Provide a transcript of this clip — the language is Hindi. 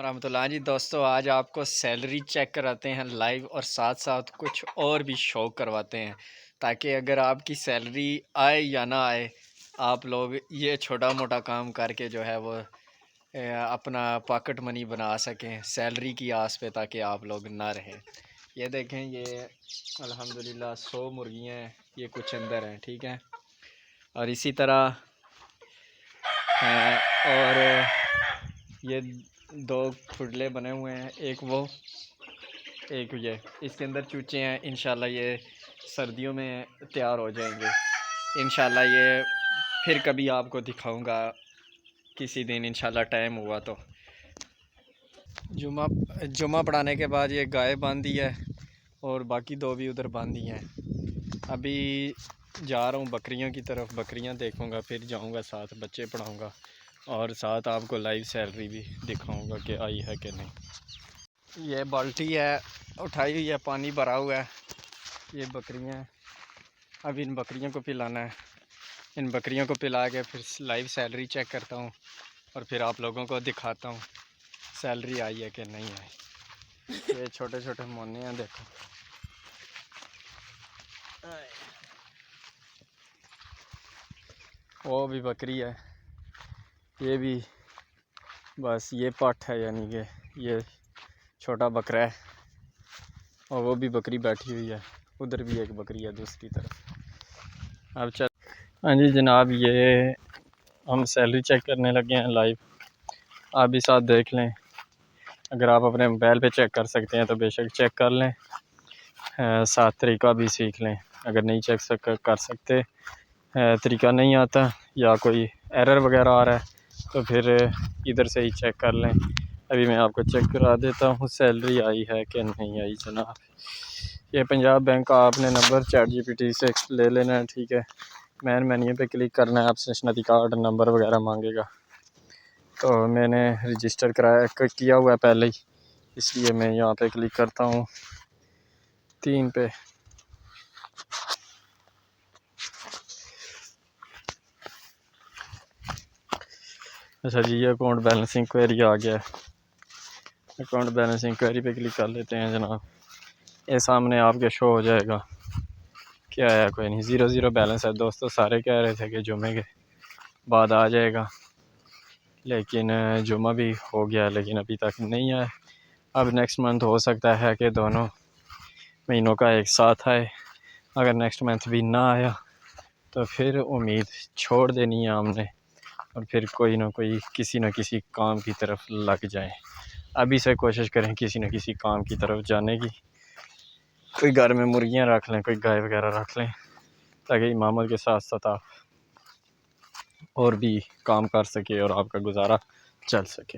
रहमतुल्लाह। हाँ जी दोस्तों, आज आपको सैलरी चेक कराते हैं लाइव और साथ साथ कुछ और भी शो करवाते हैं, ताकि अगर आपकी सैलरी आए या ना आए, आप लोग ये छोटा मोटा काम करके जो है वो अपना पॉकेट मनी बना सकें सैलरी की आस पे, ताकि आप लोग ना रहें। ये देखें, ये अल्हम्दुलिल्लाह 100 मुर्गियाँ हैं, ये कुछ अंदर हैं, ठीक है। और इसी तरह और ये 2 खुडले बने हुए हैं, एक वो एक ये, इसके अंदर चूचे हैं। इंशाल्लाह ये सर्दियों में तैयार हो जाएंगे। इंशाल्लाह ये फिर कभी आपको दिखाऊंगा किसी दिन, इंशाल्लाह टाइम हुआ तो। जुमा पढ़ाने के बाद ये गाय बांधी है और बाकी 2 भी उधर बांधी हैं। अभी जा रहा हूँ बकरियों की तरफ, बकरियाँ देखूँगा, फिर जाऊँगा साथ बच्चे पढ़ाऊँगा और साथ आपको लाइव सैलरी भी दिखाऊँगा कि आई है कि नहीं। ये बाल्टी है उठाई हुई है, पानी भरा हुआ है। ये बकरियां हैं, अब इन बकरियों को पिलाना है। इन बकरियों को पिला के फिर लाइव सैलरी चेक करता हूँ और फिर आप लोगों को दिखाता हूँ सैलरी आई है कि नहीं आई। ये छोटे छोटे मोने हैं, देखो। वो भी बकरी है, ये भी बस ये पठ है, यानी कि ये छोटा बकरा है। और वो भी बकरी बैठी हुई है, उधर भी एक बकरी है दूसरी तरफ। अब चल, हाँ जी जनाब, ये हम सैलरी चेक करने लगे हैं लाइव। आप भी साथ देख लें। अगर आप अपने मोबाइल पे चेक कर सकते हैं तो बेशक चेक कर लें, साथ तरीका भी सीख लें। अगर नहीं चेक कर सकते, तरीका नहीं आता या कोई एरर वगैरह आ रहा है, तो फिर इधर से ही चेक कर लें। अभी मैं आपको चेक करा देता हूँ सैलरी आई है कि नहीं आई जनाब। ये पंजाब बैंक का आपने नंबर ChatGPT से ले लेना है, ठीक है। मैन मेन्यू पे क्लिक करना है, आपसे शनाख्ती कार्ड नंबर वगैरह मांगेगा। तो मैंने रजिस्टर किया हुआ है पहले ही, इसलिए मैं यहाँ पे क्लिक करता हूँ 3 पे। अच्छा जी, ये अकाउंट बैलेंस इंक्वायरी आ गया है। अकाउंट बैलेंस इंक्वायरी पे क्लिक कर लेते हैं जनाब। ये सामने आपके शो हो जाएगा क्या है, कोई नहीं, 0 बैलेंस है। दोस्तों सारे कह रहे थे कि जुमे के बाद आ जाएगा, लेकिन जुमा भी हो गया, लेकिन अभी तक नहीं आया। अब नेक्स्ट मंथ हो सकता है कि दोनों महीनों का एक साथ आए। अगर नेक्स्ट मंथ भी ना आया तो फिर उम्मीद छोड़ देनी है हमने, और फिर कोई ना कोई किसी न किसी काम की तरफ लग जाए। अभी से कोशिश करें किसी न किसी काम की तरफ जाने की। कोई घर में मुर्गियां रख लें, कोई गाय वगैरह रख लें, ताकि इमामत के साथ साथ आप और भी काम कर सके और आपका गुजारा चल सके।